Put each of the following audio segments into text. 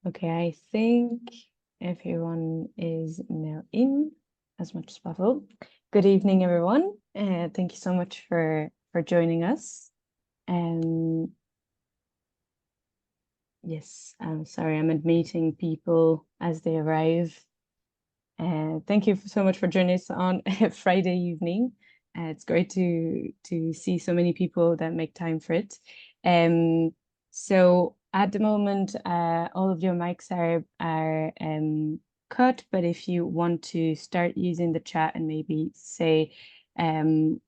Okay, I think everyone is now in as much as possible. Good evening, everyone. Thank you so much for joining us. Um, yes, I'm sorry, I'm admitting people as they arrive. Thank you so much for joining us on a Friday evening. It's great to see so many people that make time for it. So at the moment, all of your mics are cut, but if you want to start using the chat and maybe say um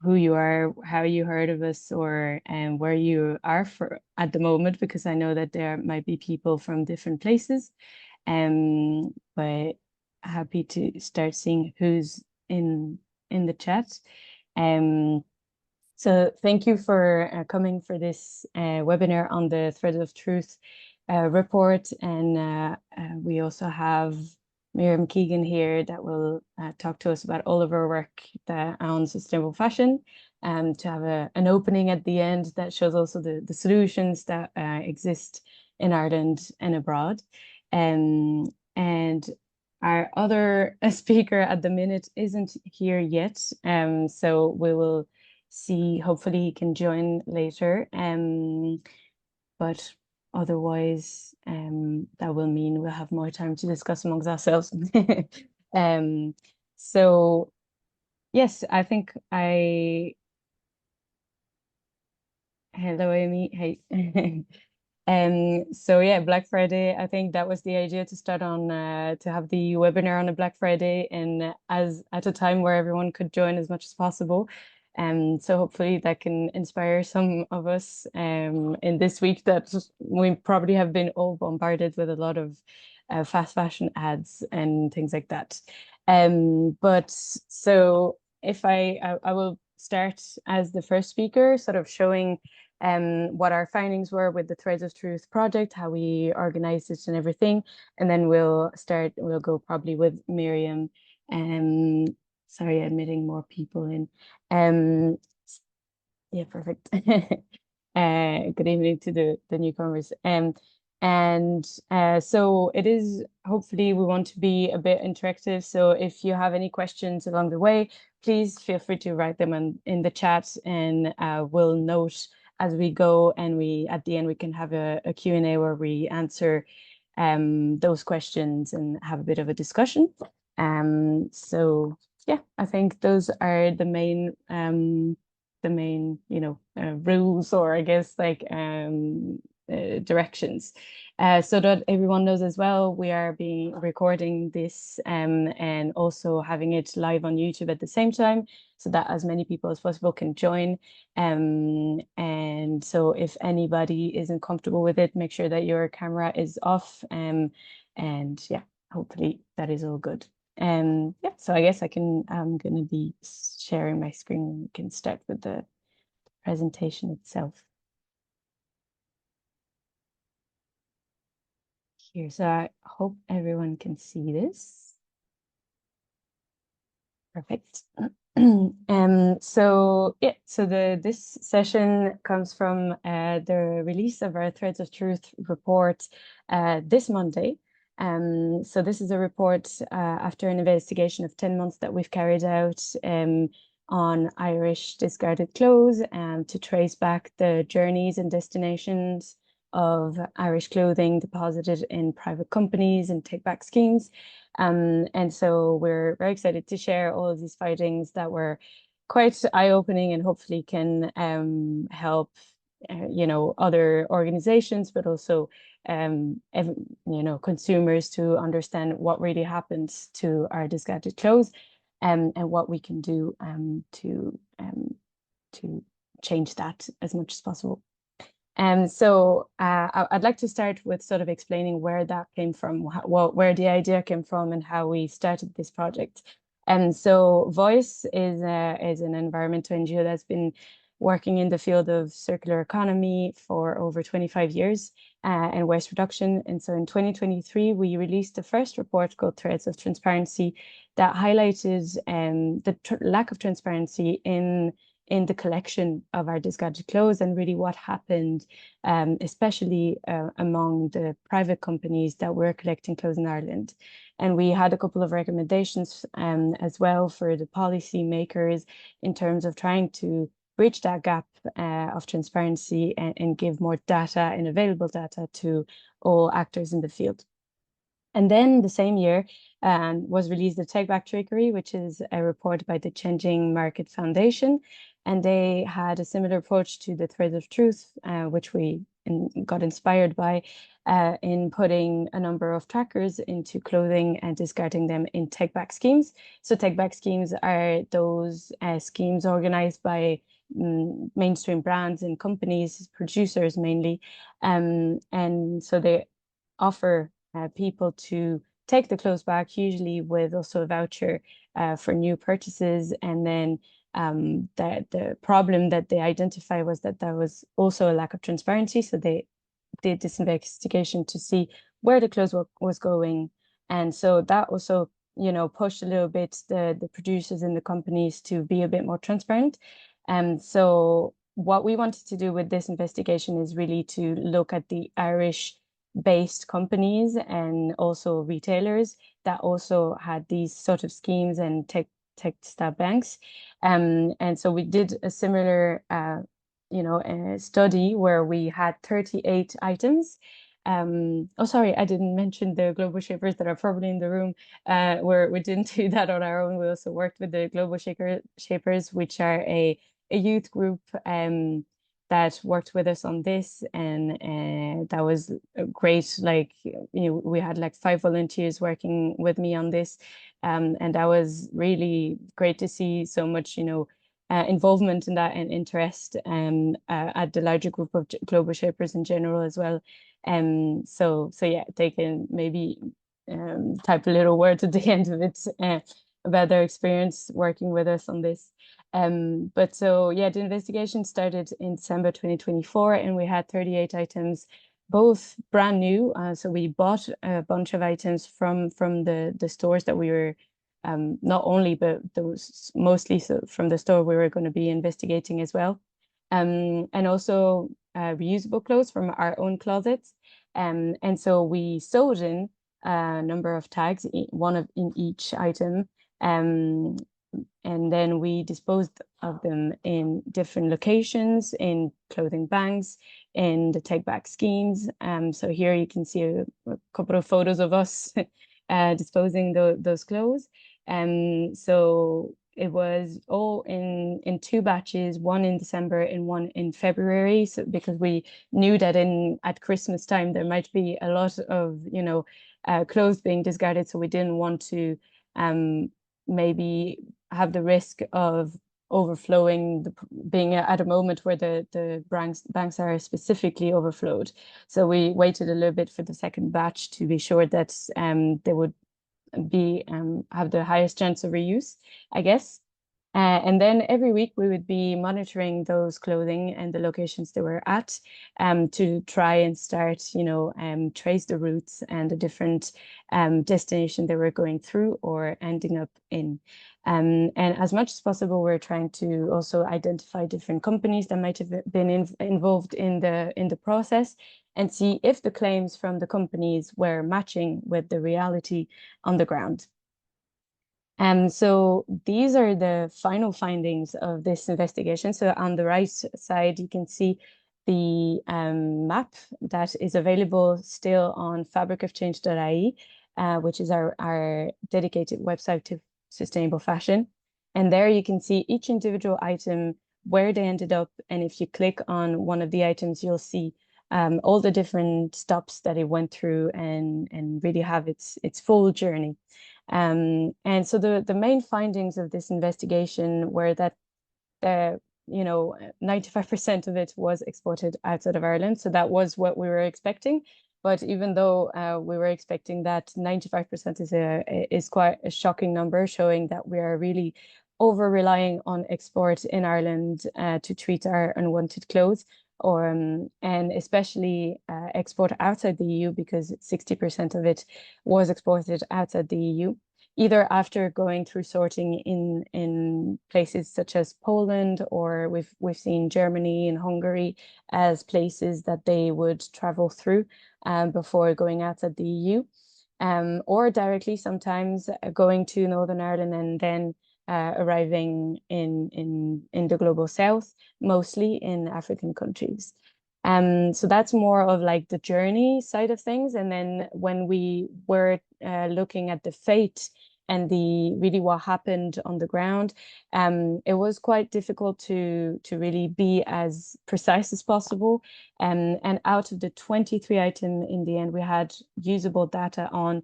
who you are, how you heard of us, or where you are for at the moment, because I know that there might be people from different places. But happy to start seeing who's in the chat. Um, so thank you for coming for this webinar on the Threads of Truth report. And we also have Miriam Keegan here that will talk to us about all of our work on sustainable fashion, to have an opening at the end that shows also the solutions that exist in Ireland and abroad. And our other speaker at the minute isn't here yet, so we will see. Hopefully he can join later. But otherwise, that will mean we'll have more time to discuss amongst ourselves. Um, so yes, I think I hello Amy. Hey. So yeah, Black Friday, I think that was the idea to start on to have the webinar on a Black Friday and as at a time where everyone could join as much as possible. So hopefully that can inspire some of us in this week that we probably have been all bombarded with a lot of fast fashion ads and things like that. But so if I will start as the first speaker, sort of showing what our findings were with the Threads of Truth project, how we organized it and everything. And then we'll go probably with Miriam. Um, sorry, admitting more people in. Um, yeah, perfect. Good evening to the newcomers. So it is, hopefully we want to be a bit interactive. So if you have any questions along the way, please feel free to write them in the chat, and we'll note as we go, and we at the end we can have a Q&A where we answer those questions and have a bit of a discussion. So yeah, I think those are the main, rules, or I guess like directions. So that everyone knows as well, we are being recording this and also having it live on YouTube at the same time, so that as many people as possible can join. And so if anybody isn't comfortable with it, make sure that your camera is off. And yeah, hopefully that is all good. Yeah, so I guess I'm going to be sharing my screen. We can start with the presentation itself here. So I hope everyone can see this. Perfect. So yeah, so this session comes from the release of our Threads of Truth report this Monday. So this is a report after an investigation of 10 months that we've carried out on Irish discarded clothes, to trace back the journeys and destinations of Irish clothing deposited in private companies and take-back schemes. And so we're very excited to share all of these findings that were quite eye-opening and hopefully can help other organizations, but also consumers to understand what really happens to our discarded clothes, and what we can do to change that as much as possible. So I'd like to start with sort of explaining where that came from, where the idea came from, and how we started this project. And so Voice is an environmental NGO that's been working in the field of circular economy for over 25 years and waste reduction. And so in 2023, we released the first report called Threads of Transparency that highlighted the lack of transparency in in the collection of our discarded clothes and really what happened, especially among the private companies that were collecting clothes in Ireland. And we had a couple of recommendations as well for the policy makers in terms of trying to bridge that gap of transparency and give more data and available data to all actors in the field. And then the same year was released the Take Back Trickery, which is a report by the Changing Market Foundation. And they had a similar approach to the Threads of Truth, which we got inspired by in putting a number of trackers into clothing and discarding them in take back schemes. So take back schemes are those schemes organized by mainstream brands and companies, producers mainly. And so they offer people to take the clothes back, usually with also a voucher for new purchases. And then the problem that they identify was that there was also a lack of transparency. So they did this investigation to see where the clothes was going. And so that also, pushed a little bit the producers and the companies to be a bit more transparent. And so what we wanted to do with this investigation is really to look at the Irish based companies and also retailers that also had these sort of schemes and textile banks. And so we did a similar a study where we had 38 items. Oh, sorry, I didn't mention the Global Shapers that are probably in the room. Where we didn't do that on our own. We also worked with the Global Shapers, which are a youth group that worked with us on this, and that was great. Like, we had like 5 volunteers working with me on this, and that was really great to see so much, involvement in that and interest at the larger group of global shapers in general as well. So yeah, they can maybe type a little word at the end of it about their experience working with us on this. But so yeah, the investigation started in December 2024, and we had 38 items, both brand new. So we bought a bunch of items from the stores that we were not only, but those mostly from the store we were going to be investigating as well. And also reusable clothes from our own closets. And so we sewed in a number of tags, in each item. And then we disposed of them in different locations, in clothing banks, in the take back schemes. So here you can see a couple of photos of us disposing those clothes. So it was all in 2 batches, one in December and one in February. So because we knew that at Christmas time there might be a lot of clothes being discarded, so we didn't want to maybe have the risk of overflowing, being at a moment where the banks are specifically overflowed. So we waited a little bit for the second batch to be sure that they would have the highest chance of reuse, I guess. And then every week we would be monitoring those clothing and the locations they were at to try and start, trace the routes and the different destination they were going through or ending up in. And as much as possible, we're trying to also identify different companies that might have been involved in the process and see if the claims from the companies were matching with the reality on the ground. So these are the final findings of this investigation. So on the right side, you can see the map that is available still on fabricofchange.ie, which is our dedicated website to sustainable fashion. And there you can see each individual item, where they ended up. And if you click on one of the items, you'll see all the different stops that it went through and really have its full journey. And so the main findings of this investigation were that 95% of it was exported outside of Ireland. So that was what we were expecting. But even though we were expecting that, 95% is quite a shocking number, showing that we are really over relying on export in Ireland to treat our unwanted clothes, and especially export outside the EU, because 60% of it was exported outside the EU. either after going through sorting in places such as Poland, or we've seen Germany and Hungary as places that they would travel through before going outside the EU, or directly sometimes going to Northern Ireland and then arriving in the global south, mostly in African countries. So that's more of like the journey side of things. And then when we were looking at the fate and the really what happened on the ground, it was quite difficult to really be as precise as possible. And out of the 23 items in the end we had usable data on,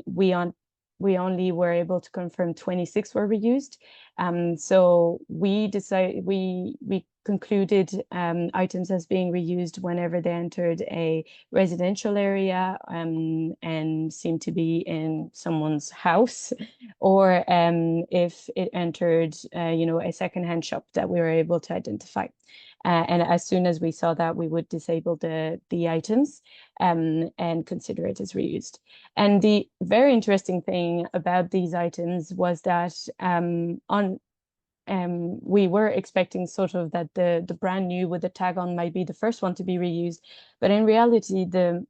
we only were able to confirm 26 were reused. So we concluded items as being reused whenever they entered a residential area and seemed to be in someone's house, or if it entered, a secondhand shop that we were able to identify. And as soon as we saw that, we would disable the items and consider it as reused. And the very interesting thing about these items was that we were expecting sort of that the brand new with the tag on might be the first one to be reused, but in reality, the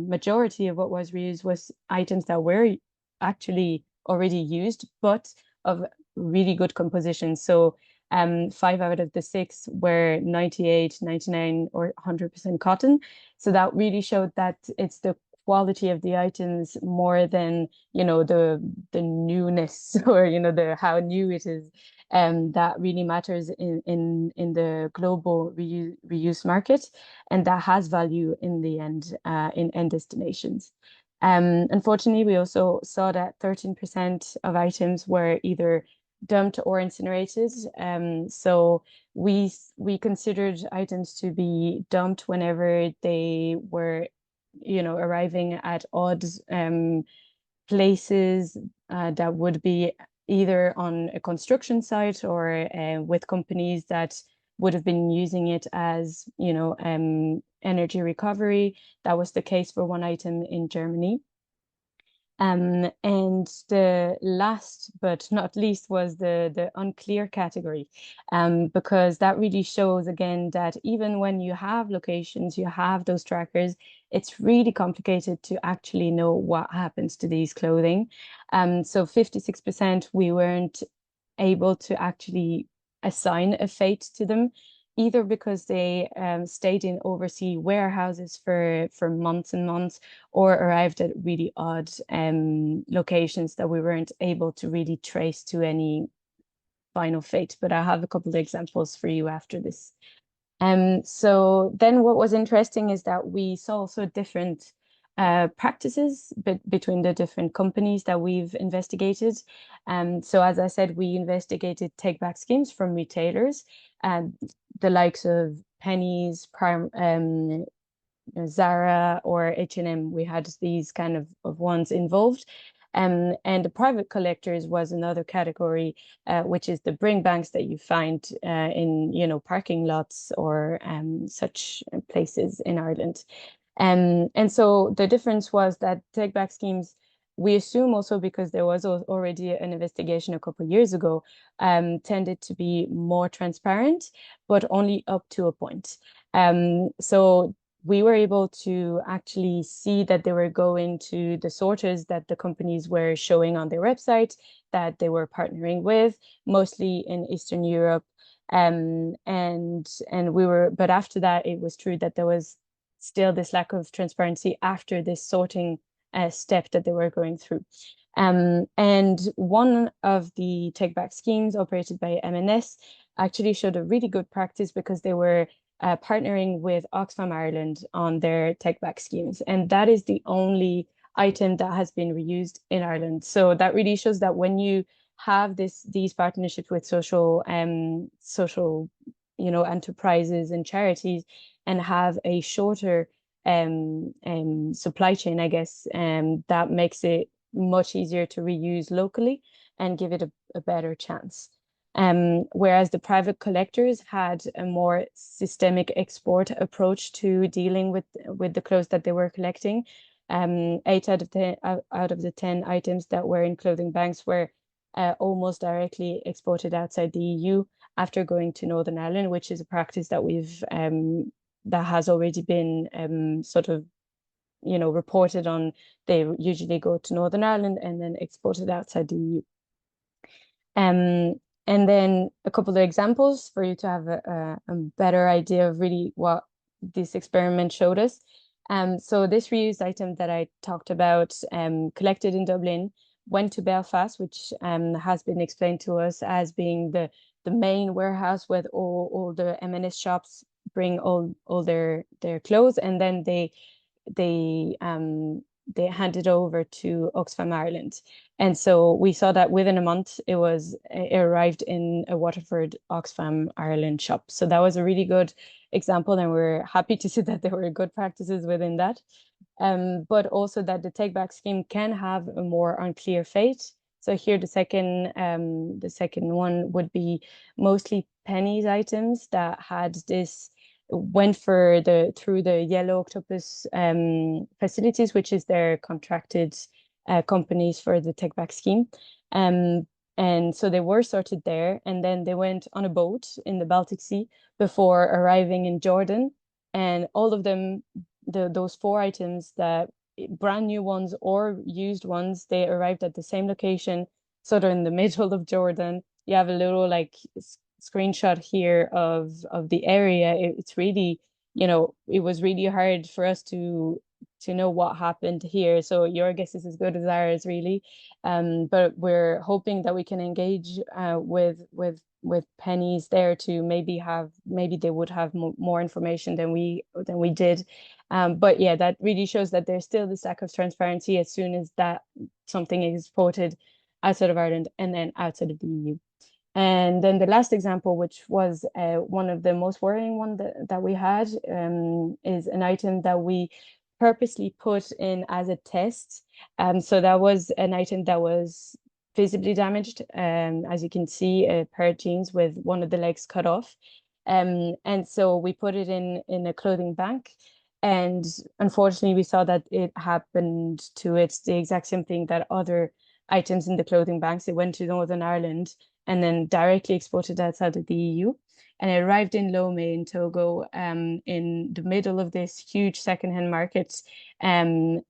majority of what was reused was items that were actually already used, but of really good composition. So 5 out of the 6 were 98, 99, or 100% cotton. So that really showed that it's the quality of the items more than the newness or the how new it is, that really matters in the global reuse market, and that has value in the end in end destinations. Unfortunately, we also saw that 13% of items were either dumped or incinerated. So we considered items to be dumped whenever they were, arriving at odd places that would be either on a construction site or with companies that would have been using it as, energy recovery. That was the case for one item in Germany. And the last but not least was the unclear category, because that really shows again that even when you have locations, you have those trackers, it's really complicated to actually know what happens to these clothing. So 56% we weren't able to actually assign a fate to them, either because they stayed in overseas warehouses for months and months, or arrived at really odd locations that we weren't able to really trace to any final fate. But I have a couple of examples for you after this. So then what was interesting is that we saw also different practices between the different companies that we've investigated. So as I said, we investigated take-back schemes from retailers, and the likes of Penneys, Zara, or H&M. We had these kind of ones involved. And the private collectors was another category, which is the bring banks that you find in, parking lots or such places in Ireland. And so the difference was that take back schemes, we assume also because there was already an investigation a couple of years ago, tended to be more transparent, but only up to a point. So we were able to actually see that they were going to the sorters that the companies were showing on their website, that they were partnering with, mostly in Eastern Europe. But after that, it was true that there was still this lack of transparency after this sorting step that they were going through. And one of the take back schemes operated by M&S actually showed a really good practice, because they were partnering with Oxfam Ireland on their take back schemes. And that is the only item that has been reused in Ireland. So that really shows that when you have these partnerships with social enterprises and charities, and have a shorter supply chain, I guess, that makes it much easier to reuse locally and give it a better chance. Whereas the private collectors had a more systemic export approach to dealing with the clothes that they were collecting. Eight out of the 10 items that were in clothing banks were almost directly exported outside the EU after going to Northern Ireland, which is a practice that we've that has already been sort of reported on. They usually go to Northern Ireland and then exported outside the EU. Um, and then a couple of examples for you to have a better idea of really what this experiment showed us. So this reused item that I talked about, collected in Dublin, went to Belfast, which has been explained to us as being the main warehouse where all the M&S shops bring all their clothes, and then they they handed over to Oxfam Ireland. And so we saw that within a month it arrived in a Waterford Oxfam Ireland shop. So that was a really good example, and we're happy to see that there were good practices within that. But also that the take back scheme can have a more unclear fate. So here the second one would be mostly pennies items that had this went through the Yellow Octopus facilities, which is their contracted companies for the take back scheme. Um, and so they were sorted there, and then they went on a boat in the Baltic Sea before arriving in Jordan. And all of them, those four items, that brand new ones or used ones, they arrived at the same location, sort of in the middle of Jordan. You have a little like screenshot here of the area. It's really, it was really hard for us to know what happened here. So your guess is as good as ours, really. But we're hoping that we can engage with pennies there to maybe they would have more information than we did. But yeah, that really shows that there's still this lack of transparency as soon as that something is exported outside of Ireland and then outside of the EU. And then the last example, which was one of the most worrying one that we had, is an item that we purposely put in as a test. So that was an item that was visibly damaged. As you can see, a pair of jeans with one of the legs cut off. And so we put it in a clothing bank. And unfortunately, we saw that it happened to it the exact same thing that other items in the clothing banks. It went to Northern Ireland and then directly exported outside of the EU. And it arrived in Lomé in Togo, in the middle of this huge secondhand market. And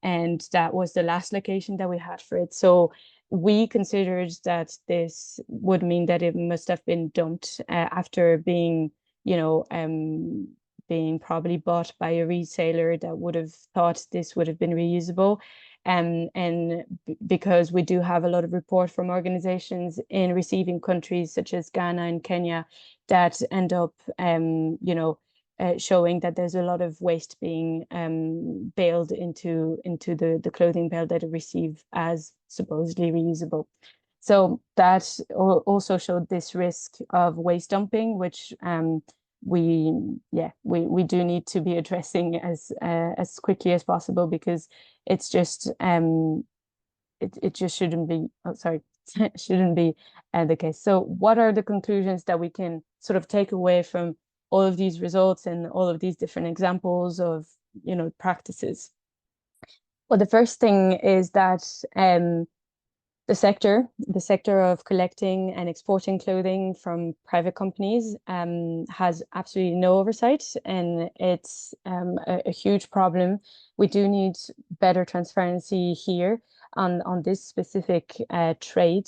that was the last location that we had for it. So we considered that this would mean that it must have been dumped after being probably bought by a retailer that would have thought this would have been reusable. And because we do have a lot of report from organizations in receiving countries such as Ghana and Kenya that end up, showing that there's a lot of waste being bailed into the clothing bale that it received as supposedly reusable. So that also showed this risk of waste dumping, which we do need to be addressing as quickly as possible, because it's just it just shouldn't be, oh, sorry, shouldn't be the case. So what are the conclusions that we can sort of take away from all of these results and all of these different examples of practices? Well, the first thing is that the sector of collecting and exporting clothing from private companies has absolutely no oversight, and it's a huge problem. We do need better transparency here on this specific trade.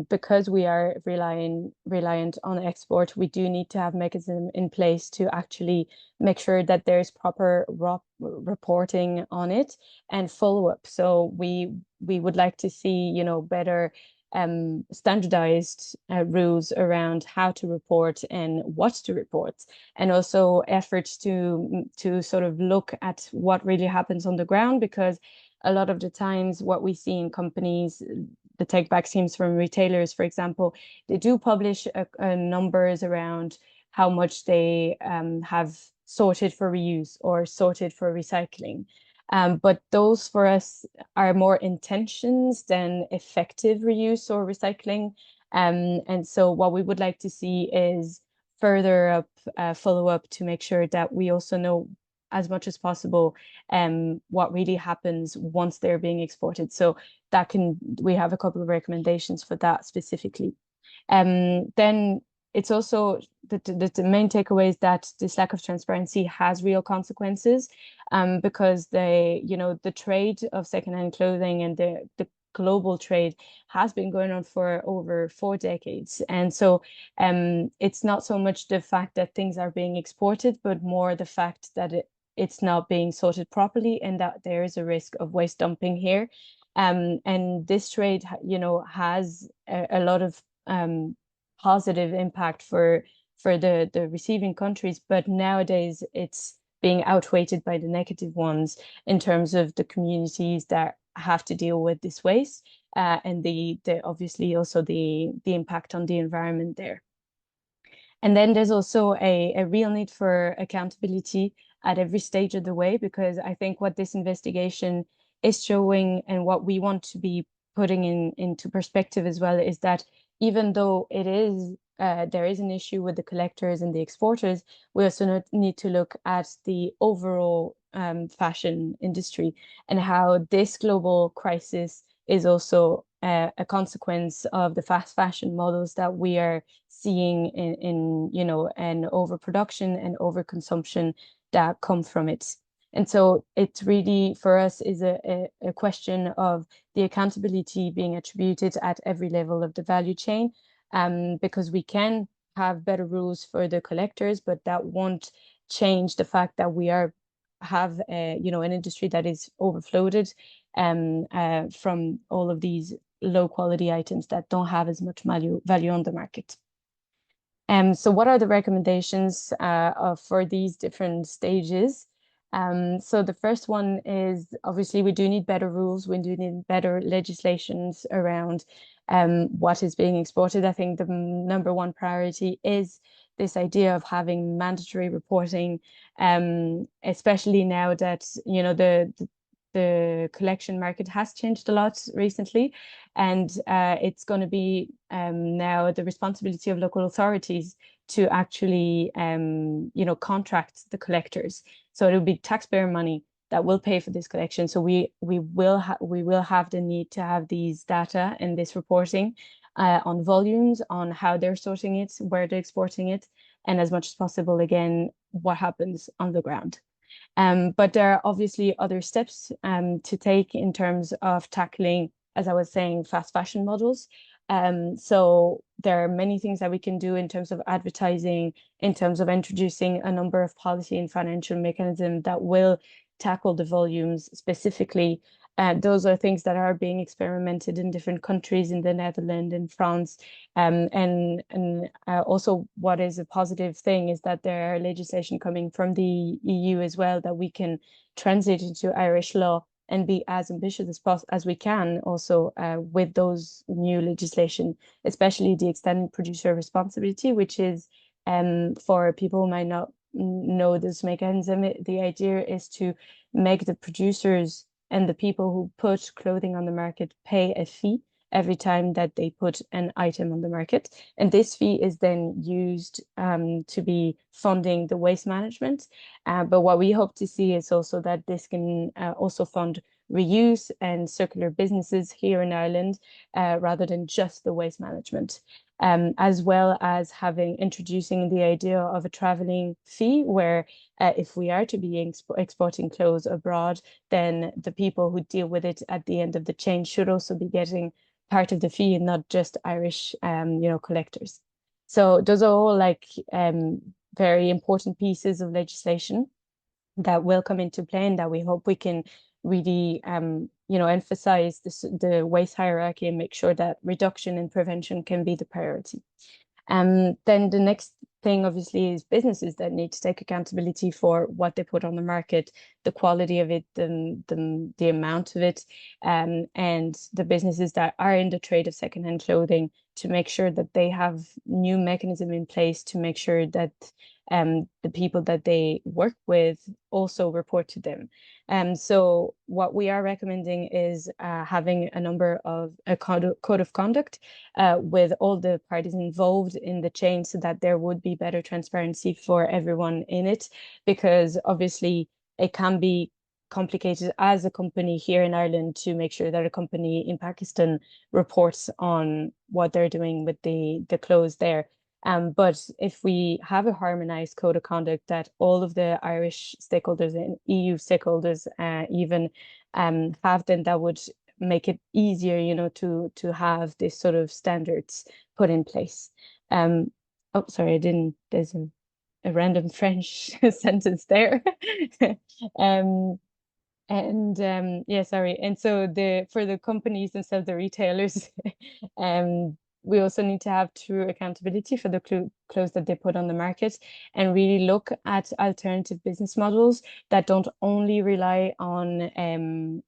Because we are reliant on export, we do need to have mechanism in place to actually make sure that there's proper reporting on it and follow up. So we would like to see, better standardized rules around how to report and what to report, and also efforts to sort of look at what really happens on the ground, because a lot of the times what we see in companies, the take back schemes from retailers, for example, they do publish numbers around how much they have sorted for reuse or sorted for recycling. But those for us are more intentions than effective reuse or recycling. And so what we would like to see is further up follow up to make sure that we also know as much as possible what really happens once they're being exported. So we have a couple of recommendations for that specifically. Then it's also the main takeaway is that this lack of transparency has real consequences, because the trade of secondhand clothing and the global trade has been going on for over 4 decades. And so it's not so much the fact that things are being exported, but more the fact that it's not being sorted properly and that there is a risk of waste dumping here. And this trade, has a lot of positive impact for the receiving countries, but nowadays it's being outweighed by the negative ones in terms of the communities that have to deal with this waste, and the obviously also the impact on the environment there. And then there's also a real need for accountability at every stage of the way, because I think what this investigation is showing and what we want to be putting into perspective as well is that even though there is an issue with the collectors and the exporters, we also need to look at the overall fashion industry and how this global crisis is also a consequence of the fast fashion models that we are seeing in an overproduction and overconsumption that come from it. And so it's really for us is a question of the accountability being attributed at every level of the value chain, because we can have better rules for the collectors, but that won't change the fact that we have an industry that is overfloated from all of these low quality items that don't have as much value on the market. So what are the recommendations for these different stages? So the first one is obviously we do need better rules, we do need better legislations around what is being exported. I think the number one priority is this idea of having mandatory reporting, especially now that the collection market has changed a lot recently, and it's going to be now the responsibility of local authorities to actually contract the collectors. So it'll be taxpayer money that will pay for this collection. So we will have the need to have these data and this reporting on volumes, on how they're sorting it, where they're exporting it, and as much as possible, again, what happens on the ground. But there are obviously other steps to take in terms of tackling, as I was saying, fast fashion models. So there are many things that we can do in terms of advertising, in terms of introducing a number of policy and financial mechanisms that will tackle the volumes specifically. Those are things that are being experimented in different countries, in the Netherlands, in France. And also what is a positive thing is that there are legislation coming from the EU as well that we can translate into Irish law and be as ambitious as we can also with those new legislation, especially the extended producer responsibility, which is for people who might not know this mechanism. The idea is to make the producers and the people who put clothing on the market pay a fee every time that they put an item on the market. And this fee is then used to be funding the waste management. But what we hope to see is also that this can also fund reuse and circular businesses here in Ireland, rather than just the waste management. As well as introducing the idea of a traveling fee, where if we are to be exporting clothes abroad, then the people who deal with it at the end of the chain should also be getting part of the fee and not just Irish, collectors. So those are all very important pieces of legislation that will come into play and that we hope we can really emphasize the waste hierarchy and make sure that reduction and prevention can be the priority. Then the next thing obviously is businesses that need to take accountability for what they put on the market, the quality of it, the amount of it, and the businesses that are in the trade of secondhand clothing to make sure that they have new mechanism in place to make sure that the people that they work with also report to them. So what we are recommending is having a code of conduct with all the parties involved in the chain so that there would be better transparency for everyone in it, because obviously it can be complicated as a company here in Ireland to make sure that a company in Pakistan reports on what they're doing with the clothes there. But if we have a harmonized code of conduct that all of the Irish stakeholders and EU stakeholders even have, then that would make it easier, to have this sort of standards put in place. Oh, sorry, I didn't. There's a random French sentence there. Um, and yeah, sorry. And so for the companies themselves, the retailers, um, we also need to have true accountability for the clothes that they put on the market and really look at alternative business models that don't only rely on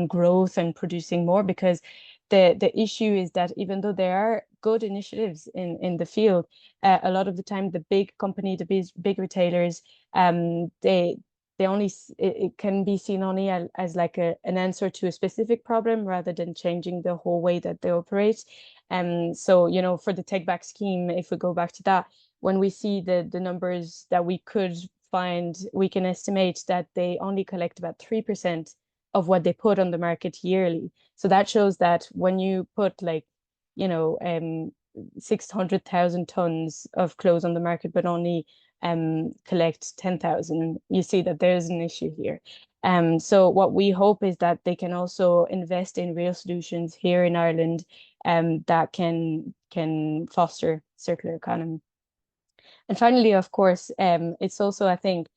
growth and producing more, because the issue is that even though there are good initiatives in the field, a lot of the time the big company, the big retailers, they only it can be seen only as like an answer to a specific problem rather than changing the whole way that they operate. So for the take back scheme, if we go back to that, when we see the numbers that we could find, we can estimate that they only collect about 3% of what they put on the market yearly. So that shows that when you put like, 600,000 tons of clothes on the market, but only collect 10,000, you see that there's an issue here. So what we hope is that they can also invest in real solutions here in Ireland that can foster circular economy. And finally, of course, it's also, I think,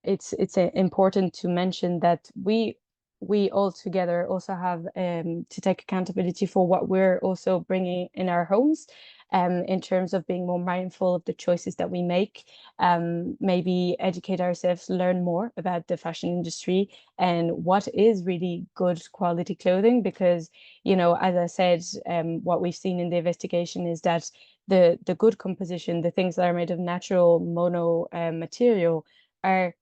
it's important to mention that we all together also have to take accountability for what we're also bringing in our homes, in terms of being more mindful of the choices that we make, maybe educate ourselves, learn more about the fashion industry and what is really good quality clothing. Because, as I said, what we've seen in the investigation is that the good composition, the things that are made of natural mono material, are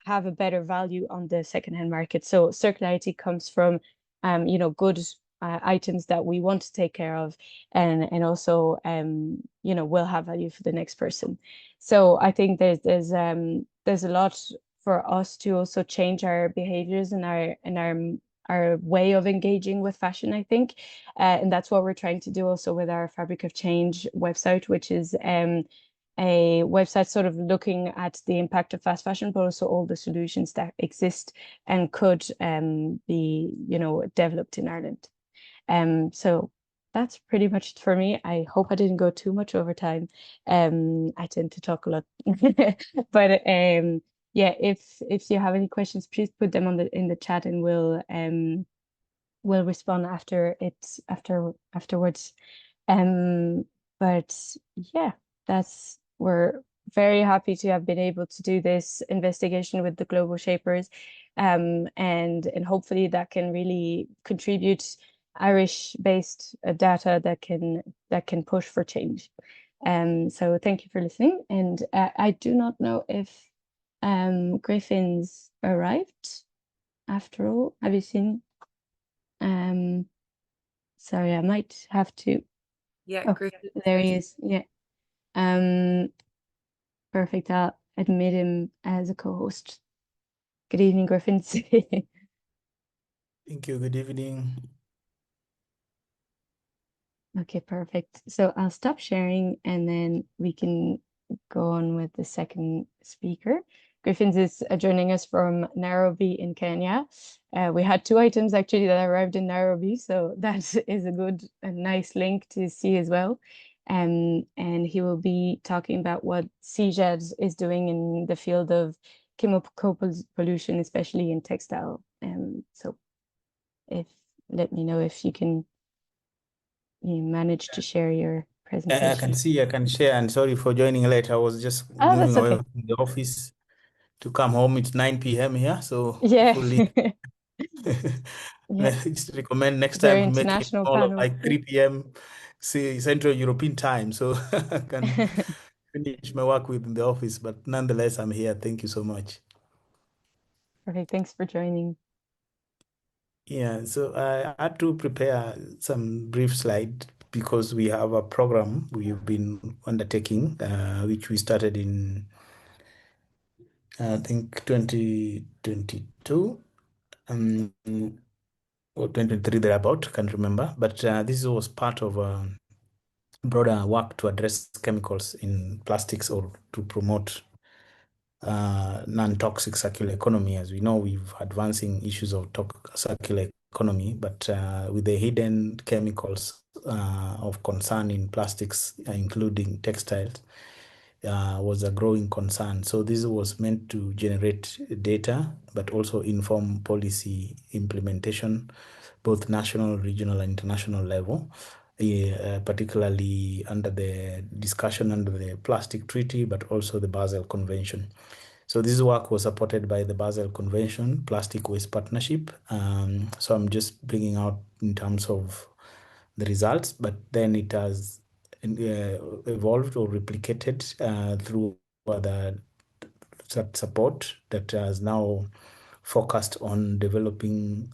have a better value on the secondhand market. So circularity comes from, good items that we want to take care of, and also, will have value for the next person. So I think there's a lot for us to also change our behaviors and our way of engaging with fashion, I think. And that's what we're trying to do also with our Fabric of Change website, which is a website sort of looking at the impact of fast fashion, but also all the solutions that exist and could be, developed in Ireland. So that's pretty much it for me. I hope I didn't go too much over time. I tend to talk a lot, but yeah, if you have any questions, please put them in the chat, and we'll respond afterwards. Um, but yeah, we're very happy to have been able to do this investigation with the Global Shapers, and hopefully that can really contribute Irish-based data that can push for change. So thank you for listening, and I do not know if Griffin's arrived after all. Have you seen? Um, Sorry, I might have to. Yeah, Oh, Griffin. there he is. Yeah. Um, Perfect. I'll admit him as a co-host. Good evening, Griffins. Thank you. Good evening. Okay, perfect. So I'll stop sharing and then we can go on with the second speaker. Griffins is joining us from Nairobi in Kenya. We had two items actually that arrived in Nairobi, so that is a nice link to see as well. And he will be talking about what CJAD is doing in the field of chemical pollution, especially in textile. So if let me know if you manage to share your I can presentation. see, I can share, and sorry for joining late. I was just Oh, moving that's away okay. from the office to come home. It's 9 p.m. here, so Yeah. hopefully Yeah. I just recommend next time Very to make it international more of panel. like 3 p.m. see Central European time, so I can finish my work within the office. But nonetheless, I'm here. Thank you so much. Perfect. Thanks for joining. Yeah, so I had to prepare some brief slide because we have a program we've been undertaking, which we started in I think 2022 um, or 2023 thereabout, can't remember. But this was part of broader work to address chemicals in plastics or to promote non-toxic circular economy. As we know, we've advancing issues of circular economy, but with the hidden chemicals of concern in plastics, including textiles, was a growing concern. So this was meant to generate data, but also inform policy implementation, both national, regional, and international level, particularly under the discussion under the Plastic Treaty, but also the Basel Convention. So this work was supported by the Basel Convention, Plastic Waste Partnership. So I'm just bringing out in terms of the results, but then it has evolved or replicated through other support that has now focused on developing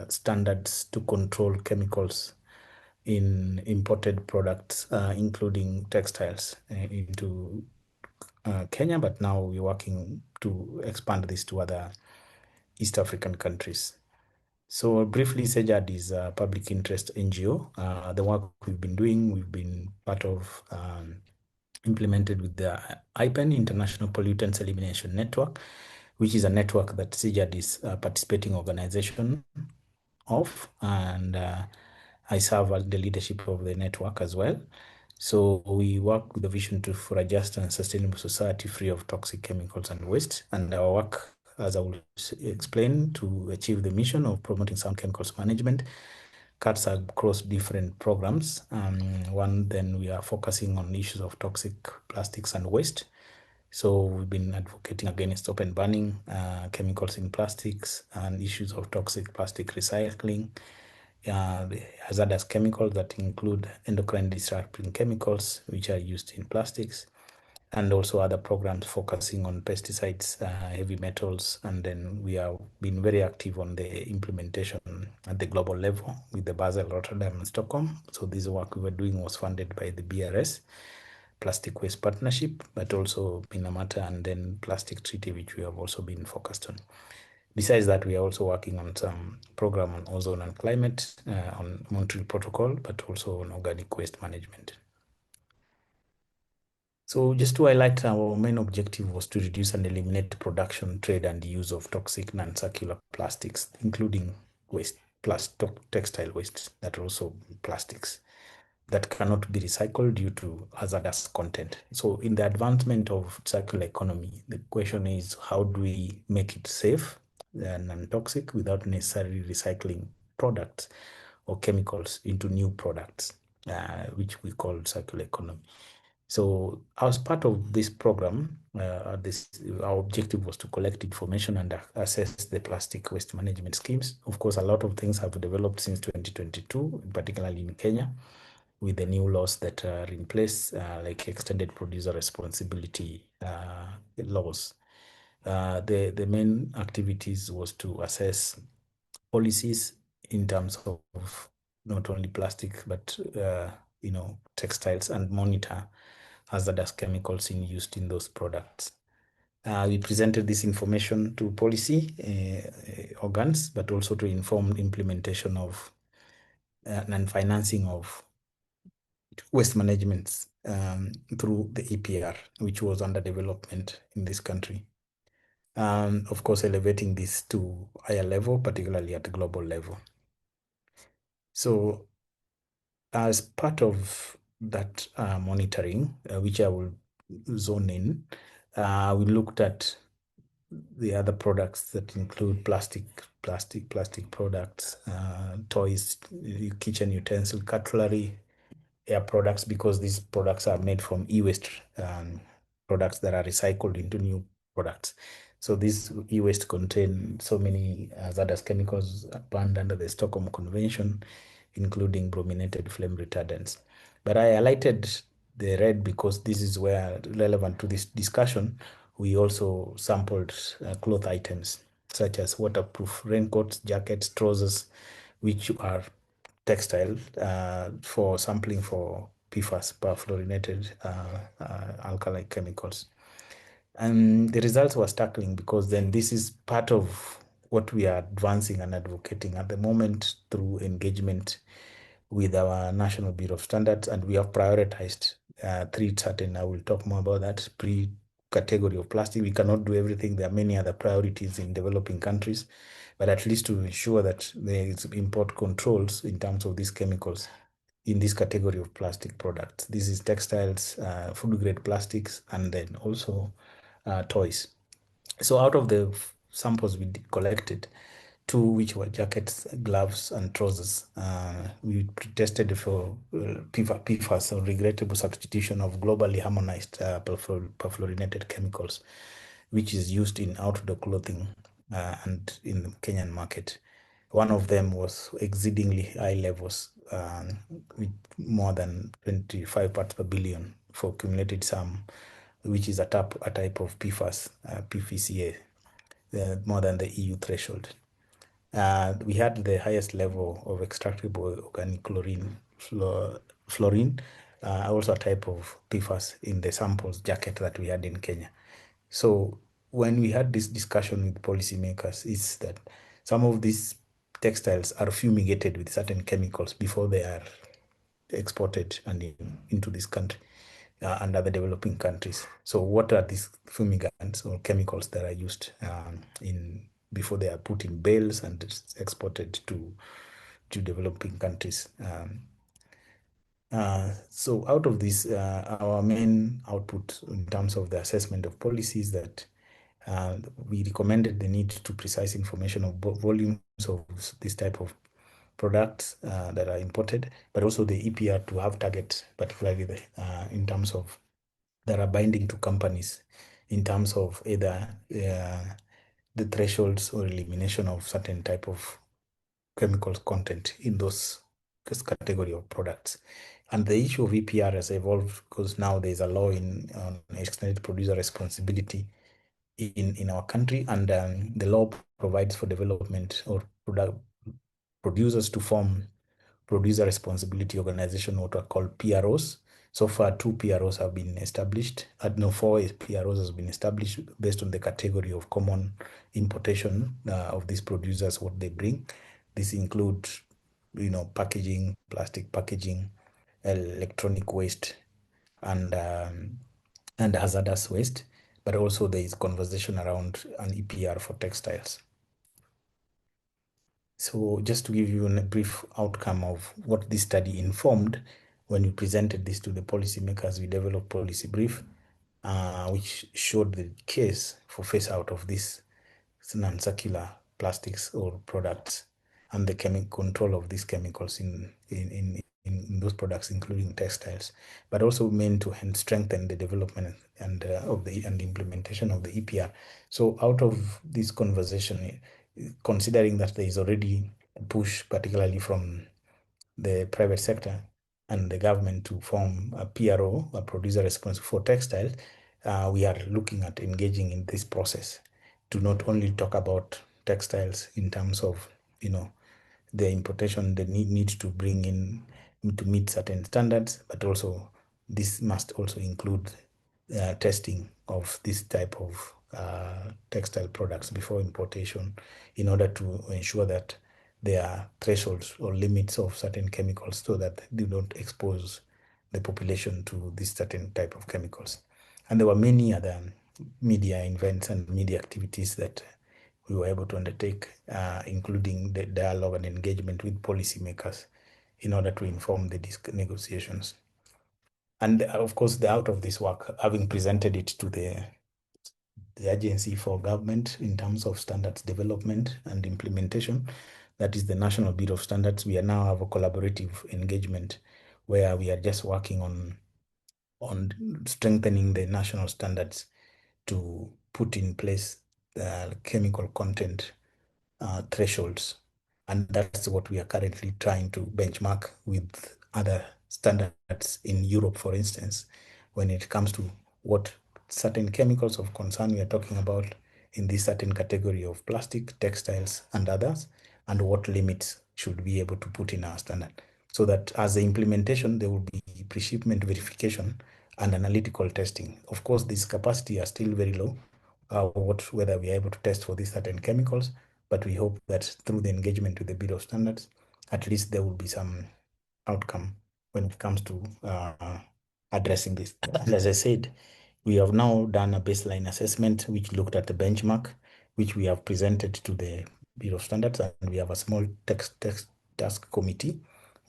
standards to control chemicals in imported products, including textiles, into Kenya, but now we're working to expand this to other East African countries. So briefly, SEJAD is a public interest NGO. The work we've been doing, we've been part of implemented with the IPEN, International Pollutants Elimination Network, which is a network that SEJAD is a participating organization of, and I serve as the leadership of the network as well. So we work with the vision for a just and sustainable society free of toxic chemicals and waste. And our work, as I will explain, to achieve the mission of promoting sound chemicals management, cuts across different programs. One, then we are focusing on issues of toxic plastics and waste. So we've been advocating against open burning, chemicals in plastics, and issues of toxic plastic recycling, the hazardous chemicals that include endocrine disrupting chemicals, which are used in plastics, and also other programs focusing on pesticides, heavy metals. And then we have been very active on the implementation at the global level with the Basel, Rotterdam, and Stockholm. So this work we were doing was funded by the BRS, Plastic Waste Partnership, but also Minamata and then Plastic Treaty, which we have also been focused on. Besides that, we are also working on some program on ozone and climate, on Montreal Protocol, but also on organic waste management. So just to highlight, our main objective was to reduce and eliminate production, trade, and use of toxic non-circular plastics, including waste, textile waste that are also plastics that cannot be recycled due to hazardous content. So in the advancement of circular economy, the question is, how do we make it safe and non-toxic without necessarily recycling products or chemicals into new products, which we call circular economy. So as part of this program, our objective was to collect information and assess the plastic waste management schemes. Of course, a lot of things have developed since 2022, particularly in Kenya, with the new laws that are in place, like extended producer responsibility laws. The main activities was to assess policies in terms of not only plastic, but textiles, and monitor hazardous chemicals used in those products. We presented this information to policy organs, but also to inform implementation of and financing of waste management through the EPR, which was under development in this country. Of course, elevating this to higher level, particularly at the global level. So as part of that monitoring, which I will zone in, we looked at the other products that include plastic products, toys, kitchen utensil, cutlery, air products, because these products are made from e-waste products that are recycled into new products. So these e-waste contain so many hazardous chemicals banned under the Stockholm Convention, including brominated flame retardants. But I highlighted the red because this is where, relevant to this discussion, we also sampled cloth items such as waterproof raincoats, jackets, trousers, which are textile, for sampling for PFAS, perfluorinated alkali chemicals. And the results were startling, because then this is part of what we are advancing and advocating at the moment through engagement with our National Bureau of Standards, and we have prioritized three certain, I will talk more about that, category of plastic. We cannot do everything. There are many other priorities in developing countries, but at least to ensure that there is import controls in terms of these chemicals in this category of plastic products. This is textiles, food grade plastics, and then also toys. So out of the samples we collected, two which were jackets, gloves, and trousers, we tested for PFAS, or regrettable substitution of globally harmonized perfluorinated chemicals, which is used in outdoor clothing and in the Kenyan market. One of them was exceedingly high levels, with more than 25 parts per billion for accumulated sum, which is a type of PFAS, PFCA, more than the EU threshold. We had the highest level of extractable organic fluorine, also a type of PFAS in the samples jacket that we had in Kenya. So when we had this discussion with policymakers, is that some of these textiles are fumigated with certain chemicals before they are exported and into this country and other developing countries. So what are these fumigants or chemicals that are used in before they are put in bales and exported to developing countries? So out of this, our main output in terms of the assessment of policies, that we recommended the need to precise information of volumes of this type of products that are imported, but also the EPR to have targets, particularly in terms of that are binding to companies, in terms of either the thresholds or elimination of certain type of chemicals content in this category of products. And the issue of EPR has evolved because now there's a law on extended producer responsibility in our country, and the law provides for development or producers to form producer responsibility organization, what are called PROs. So far, 2 PROs have been established. No, 4 PROs has been established based on the category of common importation of these producers, what they bring. This includes, packaging, plastic packaging, electronic waste, and hazardous waste. But also there is conversation around an EPR for textiles. So just to give you a brief outcome of what this study informed, when we presented this to the policymakers, we developed policy brief, which showed the case for phase out of these non-circular plastics or products, and the control of these chemicals in those products, including textiles, but also meant to strengthen the development and and implementation of the EPR. So out of this conversation, considering that there is already a push, particularly from the private sector and the government, to form a PRO, a producer responsible for textiles, we are looking at engaging in this process to not only talk about textiles in terms of, the importation, the need to bring in to meet certain standards, but also this must also include testing of this type of textile products before importation, in order to ensure that there are thresholds or limits of certain chemicals, so that they don't expose the population to this certain type of chemicals. And there were many other media events and media activities that we were able to undertake, including the dialogue and engagement with policymakers in order to inform the negotiations. And of course, out of this work, having presented it to the agency for government in terms of standards development and implementation, that is the National Bureau of Standards, we now have a collaborative engagement where we are just working on strengthening the national standards to put in place chemical content thresholds. And that's what we are currently trying to benchmark with other standards in Europe, for instance, when it comes to what certain chemicals of concern we are talking about in this certain category of plastic, textiles, and others, and what limits should be able to put in our standard. So that as the implementation, there will be pre-shipment verification and analytical testing. Of course, this capacity are still very low, whether we are able to test for these certain chemicals, but we hope that through the engagement with the Bureau of Standards, at least there will be some outcome when it comes to addressing this. And as I said, we have now done a baseline assessment which looked at the benchmark, which we have presented to the Bureau of Standards, and we have a small task committee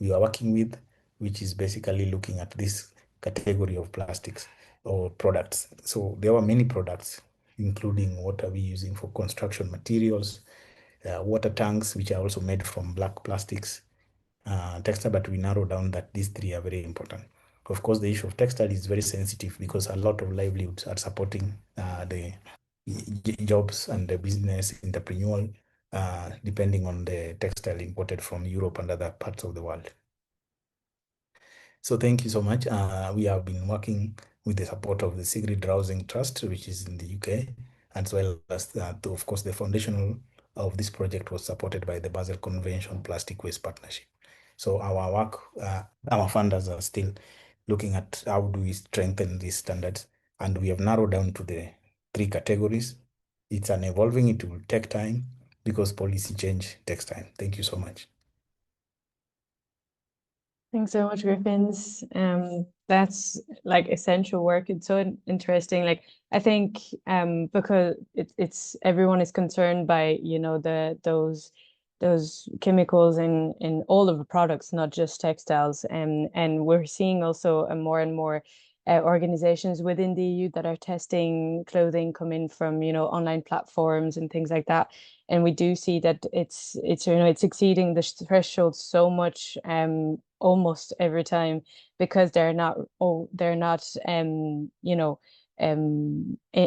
we are working with, which is basically looking at this category of plastics or products. So there are many products, including what are we using for construction materials, water tanks, which are also made from black plastics, textile, but we narrow down that these three are very important. Of course, the issue of textile is very sensitive because a lot of livelihoods are supporting the jobs and the business entrepreneurial, depending on the textile imported from Europe and other parts of the world. So thank you so much. We have been working with the support of the Sigrid Housing Trust, which is in the UK, as well as, of course, the foundational of this project was supported by the Basel Convention Plastic Waste Partnership. So our work, our funders are still looking at how do we strengthen these standards, and we have narrowed down to the three categories. It's an evolving, it will take time because policy change takes time. Thank you so much. Thanks so much, Griffins. That's like essential work. It's so interesting. Like I think because it's everyone is concerned by, you know, those chemicals in all of the products, not just textiles. And we're seeing also a more and more organizations within the EU that are testing clothing coming from, you know, online platforms and things like that. And we do see that it's you know it's exceeding the threshold so much almost every time because they're not you know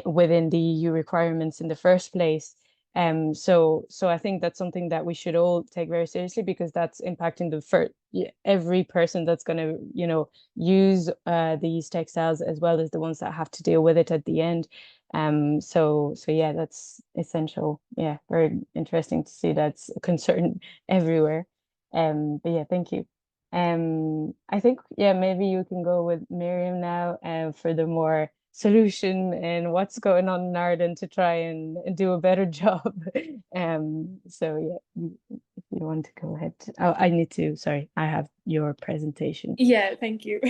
within the EU requirements in the first place. So I think that's something that we should all take very seriously because that's impacting the first every person that's going to, you know, use these textiles as well as the ones that have to deal with it at the end. So yeah, that's essential. Yeah, very interesting to see that's a concern everywhere. But yeah, thank you. I think yeah, maybe you can go with Miriam now for the more solution and what's going on in Ireland to try and do a better job. So yeah, if you want to go ahead. Oh, I need to, sorry, I have your presentation. Yeah, thank you.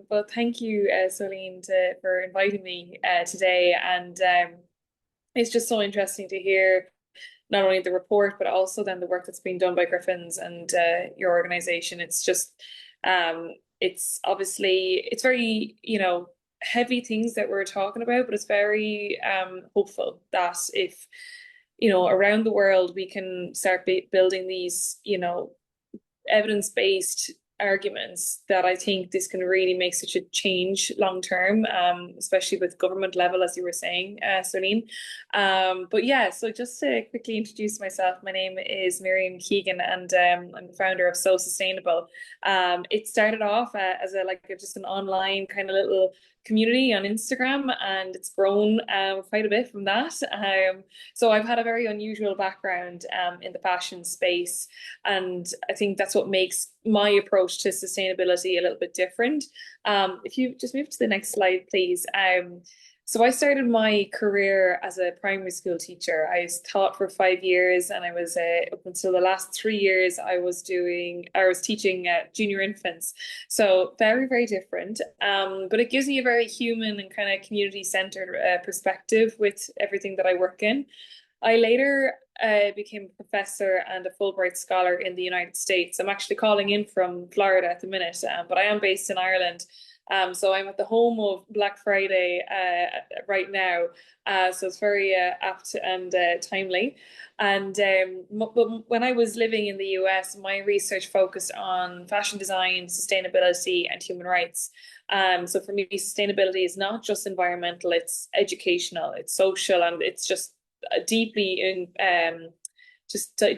Well, thank you, Solene, for inviting me today. And it's just so interesting to hear not only the report, but also then the work that's being done by Griffins and your organization. It's just, it's obviously, it's very, you know, heavy things that we're talking about, but it's very hopeful that if, you know, around the world, we can start building these, you know, evidence-based arguments that I think this can really make such a change long term, especially with government level, as you were saying, Solene. But yeah, so just to quickly introduce myself, my name is Miriam Keegan, and I'm the founder of So Sustainable. It started off as just an online kind of little community on Instagram, and it's grown quite a bit from that. So I've had a very unusual background in the fashion space, and I think that's what makes my approach to sustainability a little bit different. If you just move to the next slide, please. So I started my career as a primary school teacher. I taught for 5 years, and I was up until the last 3 years, I was teaching junior infants. So very, very different. But it gives me a very human and kind of community-centered perspective with everything that I work in. I later became a professor and a Fulbright scholar in the United States. I'm actually calling in from Florida at the minute, but I am based in Ireland. So I'm at the home of Black Friday right now. So it's very apt and timely. And but when I was living in the US, my research focused on fashion design, sustainability, and human rights. So for me, sustainability is not just environmental, it's educational, it's social, and it's just deeply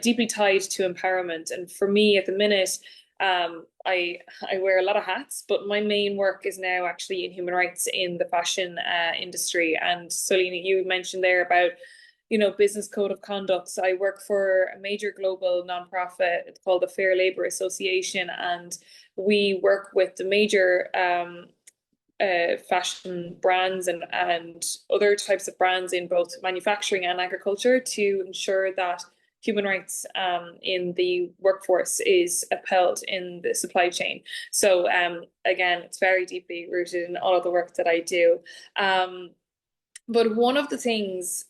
deeply tied to empowerment. And for me at the minute, I wear a lot of hats, but my main work is now actually in human rights in the fashion industry. And Solene, you mentioned there about, you know, business code of conduct. So I work for a major global nonprofit called the Fair Labor Association, and we work with the major fashion brands and other types of brands in both manufacturing and agriculture to ensure that human rights in the workforce is upheld in the supply chain. So again, it's very deeply rooted in all of the work that I do. But one of the things,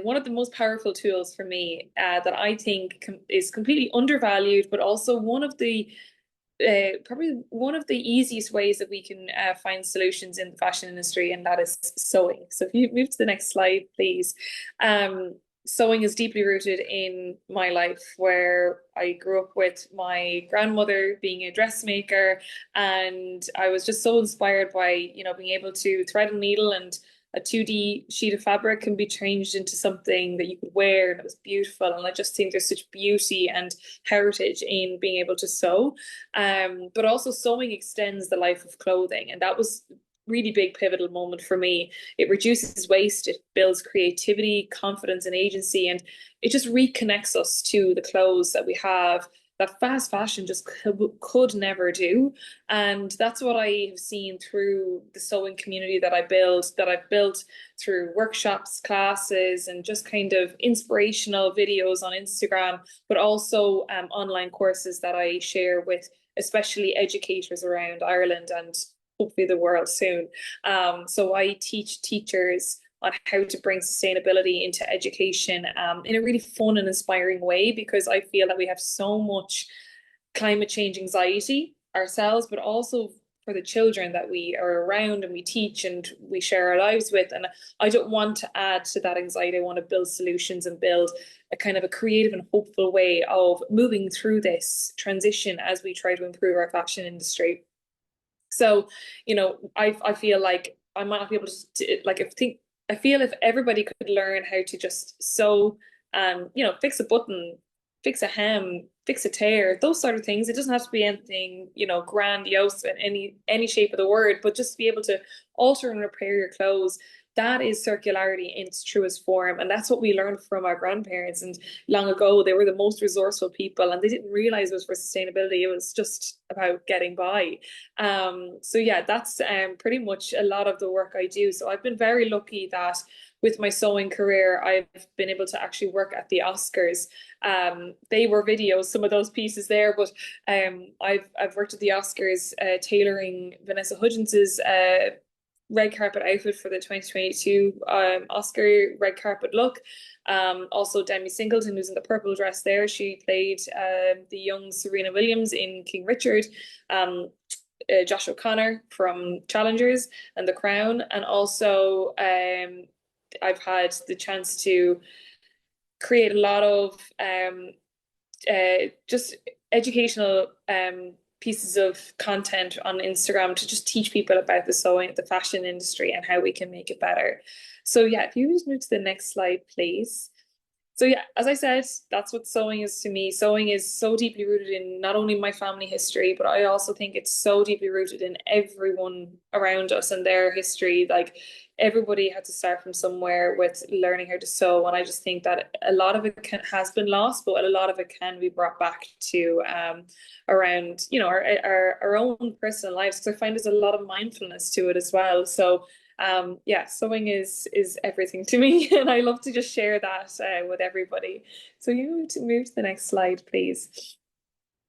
one of the most powerful tools for me that I think is completely undervalued, but also one of the probably one of the easiest ways that we can find solutions in the fashion industry, and that is sewing. So if you move to the next slide, please. Sewing is deeply rooted in my life, where I grew up with my grandmother being a dressmaker, and I was just so inspired by, being able to thread a needle, and a 2D sheet of fabric can be changed into something that you could wear, and it was beautiful. And I just think there's such beauty and heritage in being able to sew. But also sewing extends the life of clothing, and that was really big pivotal moment for me. It reduces waste, it builds creativity, confidence, and agency, and it just reconnects us to the clothes that we have that fast fashion just could never do. And that's what I have seen through the sewing community that I've built through workshops, classes, and just kind of inspirational videos on Instagram, but also online courses that I share with especially educators around Ireland and hopefully the world soon. So I teach teachers on how to bring sustainability into education in a really fun and inspiring way, because I feel that we have so much climate change anxiety ourselves, but also for the children that we are around and we teach and we share our lives with. And I don't want to add to that anxiety. I want to build solutions and build a kind of a creative and hopeful way of moving through this transition as we try to improve our fashion industry. So, I feel like I might not be able to I feel if everybody could learn how to just sew and, fix a button, fix a hem, fix a tear, those sort of things. It doesn't have to be anything, grandiose in any shape of the word, but just to be able to alter and repair your clothes. That is circularity in its truest form. And that's what we learned from our grandparents. And long ago, they were the most resourceful people, and they didn't realize it was for sustainability. It was just about getting by. So yeah, that's pretty much a lot of the work I do. So I've been very lucky that with my sewing career, I've been able to actually work at the Oscars. They were videos, some of those pieces there, but I've worked at the Oscars tailoring Vanessa Hudgens's red carpet outfit for the 2022 Oscar red carpet look. Also Demi Singleton, who's in the purple dress there, she played the young Serena Williams in King Richard. Josh O'Connor from Challengers and The Crown. And also I've had the chance to create a lot of just educational pieces of content on Instagram to just teach people about the fashion industry and how we can make it better. So yeah, if you just move to the next slide, please. So yeah, as I said, that's what sewing is to me. Sewing is so deeply rooted in not only my family history, but I also think it's so deeply rooted in everyone around us and their history. Like everybody had to start from somewhere with learning how to sew. And I just think that a lot of it has been lost, but a lot of it can be brought back to around, our own personal lives. Because I find there's a lot of mindfulness to it as well. So yeah, sewing is everything to me, and I love to just share that with everybody. So you move to the next slide, please.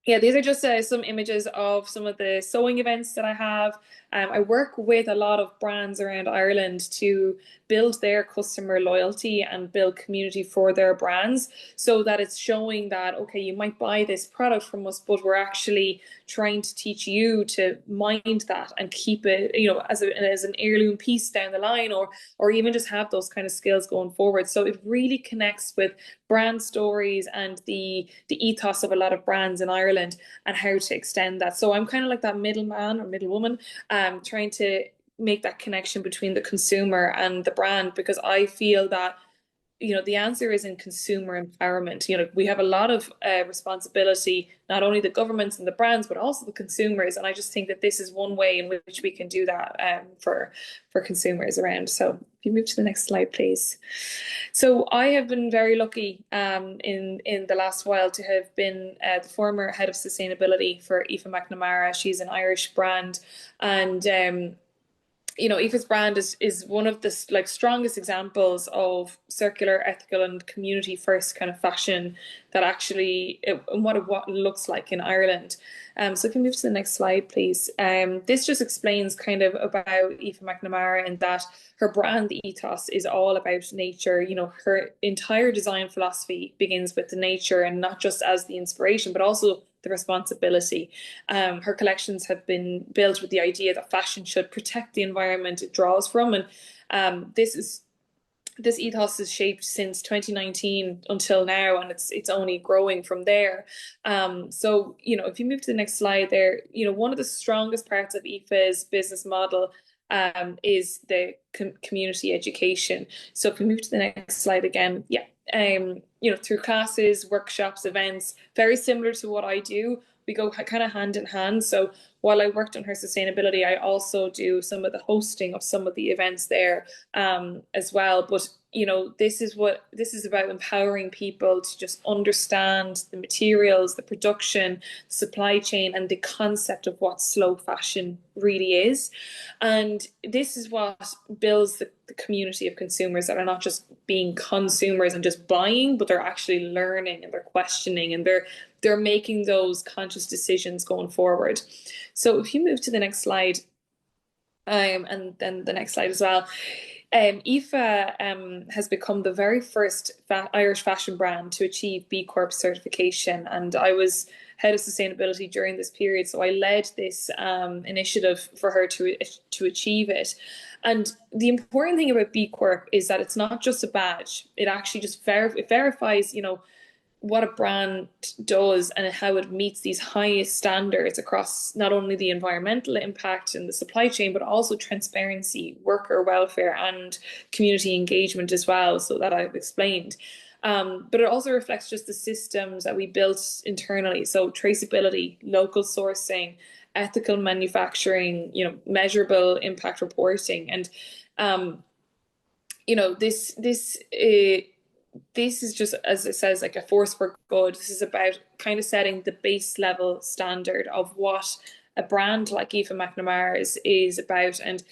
Yeah, these are just some images of some of the sewing events that I have. I work with a lot of brands around Ireland to build their customer loyalty and build community for their brands, so that it's showing that, okay, you might buy this product from us, but we're actually trying to teach you to mind that and keep it, as an heirloom piece down the line, or even just have those kind of skills going forward. So it really connects with brand stories and the ethos of a lot of brands in Ireland and how to extend that. So I'm kind of like that middleman or middlewoman, trying to make that connection between the consumer and the brand, because I feel that the answer is in consumer empowerment. We have a lot of responsibility, not only the governments and the brands, but also the consumers. And I just think that this is one way in which we can do that for consumers around. So if you move to the next slide, please. So I have been very lucky in the last while to have been the former head of sustainability for Aoife McNamara. She's an Irish brand, and you know, Aoife's brand is one of the like strongest examples of circular, ethical, and community first kind of fashion that actually and what it looks like in Ireland. So if you move to the next slide, please. This just explains kind of about Aoife McNamara and that her brand ethos is all about nature. You know, her entire design philosophy begins with the nature and not just as the inspiration, but also the responsibility. Her collections have been built with the idea that fashion should protect the environment it draws from, and this ethos is shaped since 2019 until now, and it's only growing from there. So, you know, if you move to the next slide there, you know, one of the strongest parts of Aoife's business model is the community education. So if we move to the next slide again, yeah. You know, through classes, workshops, events, very similar to what I do, we go kind of hand in hand. So while I worked on her sustainability, I also do some of the hosting of some of the events there as well. But you know, this is about empowering people to just understand the materials, the production, the supply chain, and the concept of what slow fashion really is. And this is what builds the community of consumers that are not just being consumers and just buying, but they're actually learning and they're questioning and they're making those conscious decisions going forward. So if you move to the next slide, and then the next slide as well. Aoife has become the very first Irish fashion brand to achieve B Corp certification, and I was head of sustainability during this period, so I led this initiative for her to achieve it. And the important thing about B Corp is that it's not just a badge; it actually just it verifies, you know, what a brand does and how it meets these highest standards across not only the environmental impact and the supply chain, but also transparency, worker welfare, and community engagement as well. So that I've explained. But it also reflects just the systems that we built internally. So traceability, local sourcing, ethical manufacturing, you know, measurable impact reporting, and you know, this is just, as it says, like a force for good. This is about kind of setting the base level standard of what a brand like Aoife McNamara is about. And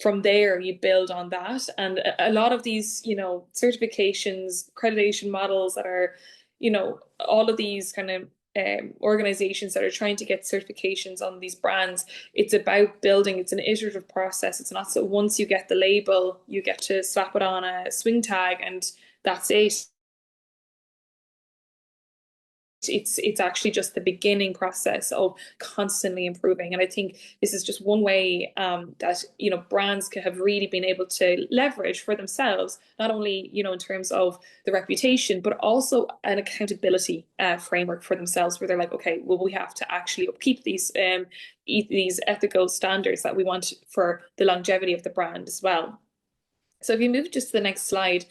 from there, you build on that. And a lot of these, you know, certifications, accreditation models that are, you know, all of these kind of organizations that are trying to get certifications on these brands, it's about building, it's an iterative process. It's not so once you get the label, you get to slap it on a swing tag and that's it. It's actually just the beginning process of constantly improving, and I think this is just one way that, you know, brands have really been able to leverage for themselves, not only, you know, in terms of the reputation, but also an accountability framework for themselves, where they're like, okay, well, we have to actually upkeep these ethical standards that we want for the longevity of the brand as well. So if you move just to the next slide,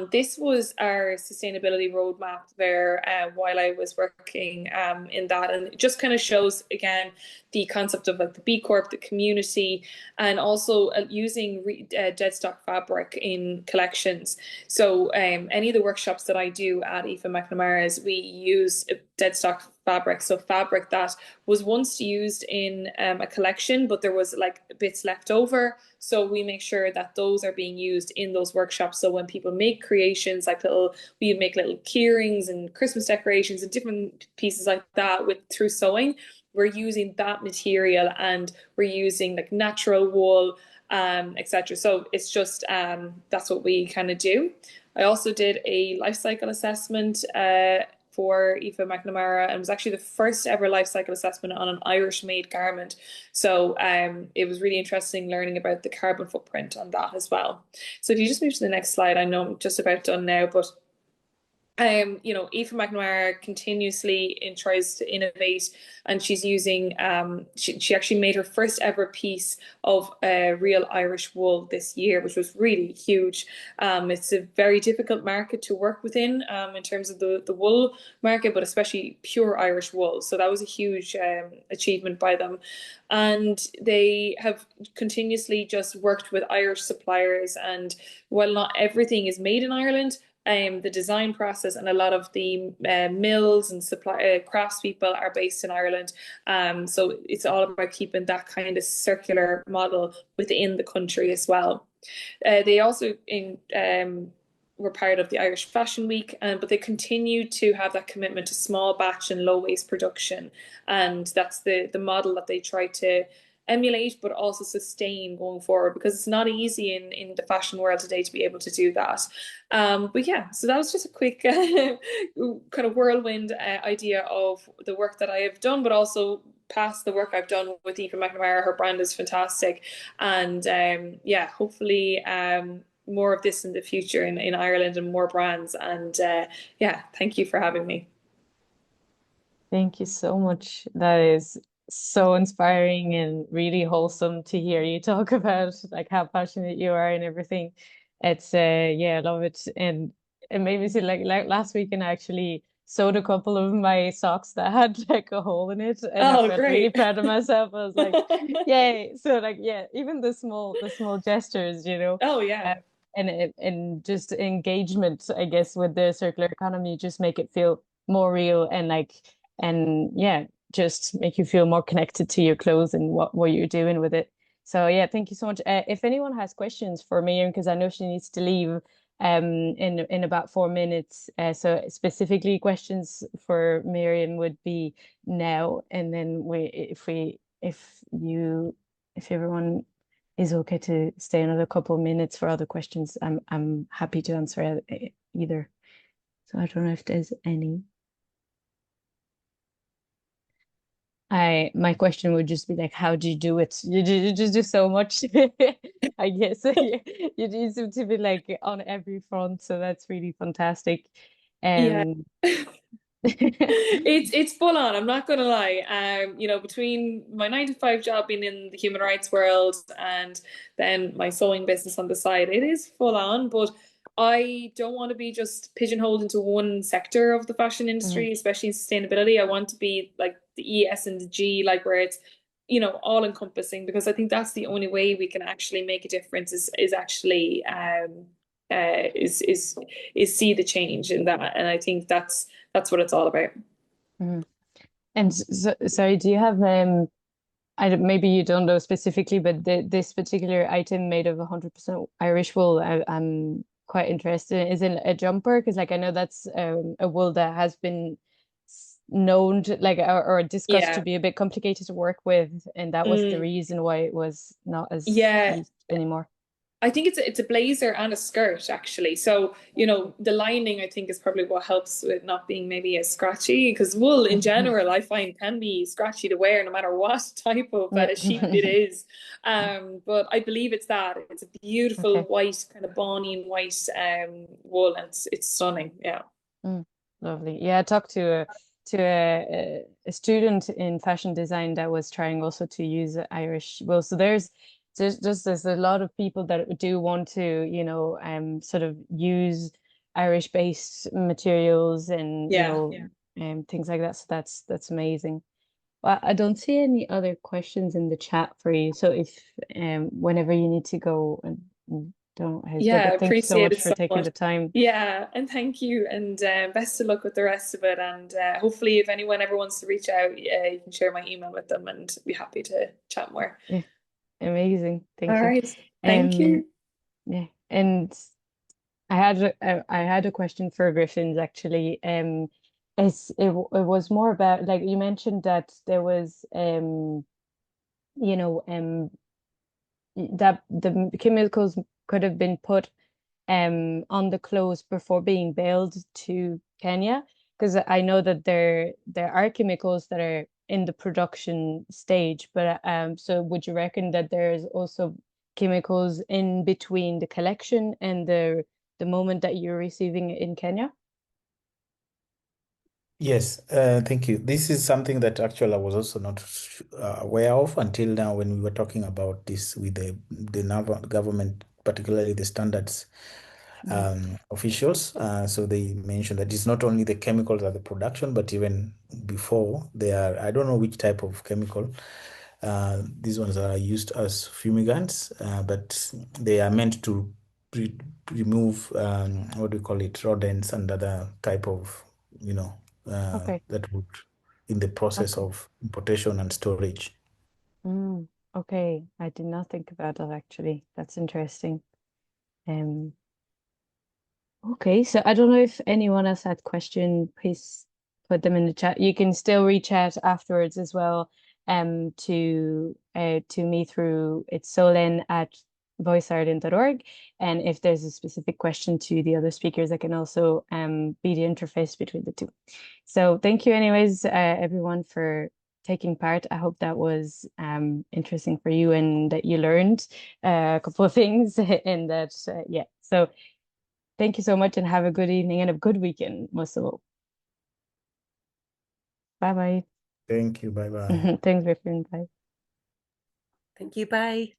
this was our sustainability roadmap there while I was working in that, and it just kind of shows again the concept of like the B Corp, the community, and also using dead stock fabric in collections. So any of the workshops that I do at Aoife McNamara's, we use dead stock fabric, so fabric that was once used in a collection, but there was like bits left over. So we make sure that those are being used in those workshops. So when people make creations, like we make little key rings and Christmas decorations and different pieces like that through sewing, we're using that material and we're using like natural wool, etc. So it's just that's what we kind of do. I also did a life cycle assessment for Aoife McNamara, and it was actually the first ever life cycle assessment on an Irish made garment. So it was really interesting learning about the carbon footprint on that as well. So if you just move to the next slide, I know I'm just about done now, but you know, Aoife McNamara continuously tries to innovate, and she's using she actually made her first ever piece of real Irish wool this year, which was really huge. It's a very difficult market to work within in terms of the wool market, but especially pure Irish wool. So that was a huge achievement by them. And they have continuously just worked with Irish suppliers, and while not everything is made in Ireland, the design process, and a lot of the mills and supply craftspeople are based in Ireland. So it's all about keeping that kind of circular model within the country as well. They also were part of the Irish Fashion Week, but they continue to have that commitment to small batch and low waste production, and that's the model that they try to emulate, but also sustain going forward, because it's not easy in the fashion world today to be able to do that. But yeah, so that was just a quick kind of whirlwind idea of the work that I have done, but also past the work I've done with Aoife McNamara. Her brand is fantastic, and yeah, hopefully more of this in the future in Ireland, and more brands. And yeah, thank you for having me. Thank you so much. That is so inspiring and really wholesome to hear you talk about like how passionate you are and everything. It's yeah, I love it. And it made me see like last weekend I actually sewed a couple of my socks that had like a hole in it, and I Oh, felt really great. proud of myself. I was like, yay. So like yeah, even the small gestures, Oh uh, yeah. and just engagement, I guess, with the circular economy just make it feel more real, and like and yeah, just make you feel more connected to your clothes and what you're doing with it. So yeah, thank you so much. If anyone has questions for Miriam, because I know she needs to leave in about 4 minutes. So specifically questions for Miriam would be now, and then if everyone is okay to stay another couple of minutes for other questions, I'm happy to answer either. So I don't know if there's any. My question would just be like, how do you do it? You just do so much, I guess. You seem to be like on every front, so that's really fantastic. Yeah. Um, It's full on, I'm not gonna lie. Between my 9 to 5 job being in the human rights world and then my sewing business on the side, it is full on, but I don't want to be just pigeonholed into one sector of the fashion mhm, industry, especially in sustainability. I want to be like the E, S, and the G, like where it's, all encompassing, because I think that's the only way we can actually make a difference is actually is see the change in that. And I think that's what it's all about. mhm. And so, sorry, do you have maybe you don't know specifically, but this particular item made of 100% Irish wool, I'm quite interested. Is it a jumper? Because like I know that's a wool that has been known to like or discussed to Yeah. be a bit complicated to work with, and that was the Mm, reason why it was not as yeah. used anymore. I think it's a blazer and a skirt actually. So, the lining I think is probably what helps with not being maybe as scratchy, because wool in general I find can be scratchy to wear no matter what type of sheep it is. But I believe it's that. It's a beautiful Okay. white, kind of bonny and white wool, and it's stunning. Yeah. Mm, lovely. Yeah, I talked to a student in fashion design that was trying also to use Irish. Well, so there's a lot of people that do want to, sort of use Irish-based materials and, Yeah. things like that. So that's amazing. Well, I don't see any other questions in the chat for you. So if whenever you need to go, and don't hesitate. Yeah, But thank you so appreciate much it for so taking much. the time. Yeah, and thank you, and best of luck with the rest of it. And hopefully, if anyone ever wants to reach out, you can share my email with them, and be happy to chat more. Yeah. Amazing. All Thank you. right, thank Um, you. yeah, and I had a question for Griffins actually. It was more about like you mentioned that there was you know that the chemicals could have been put on the clothes before being bailed to Kenya, because I know that there are chemicals that are in the production stage, but so would you reckon that there's also chemicals in between the collection and the moment that you're receiving it in Kenya? Yes, thank you. This is something that actually I was also not aware of until now when we were talking about this with the government, particularly the standards Mhm. officials. So they mentioned that it's not only the chemicals at the production, but even before they are, I don't know which type of chemical. These ones are used as fumigants, but they are meant to remove what do you call it, rodents and other type of, Okay. that would in the process Okay. of importation and storage. Okay. I did not think about that actually. That's interesting. Um, okay, so I don't know if anyone else had question, please put them in the chat. You can still reach out afterwards as well, to me through it's solin@voiceireland.org. And if there's a specific question to the other speakers, I can also be the interface between the two. So thank you anyways, everyone for taking part. I hope that was interesting for you and that you learned a couple of things and that yeah. So thank you so much and have a good evening and a good weekend, most of all. Bye bye. Thank you. Bye-bye. Thanks, Griffin. Bye. Thank you. Bye.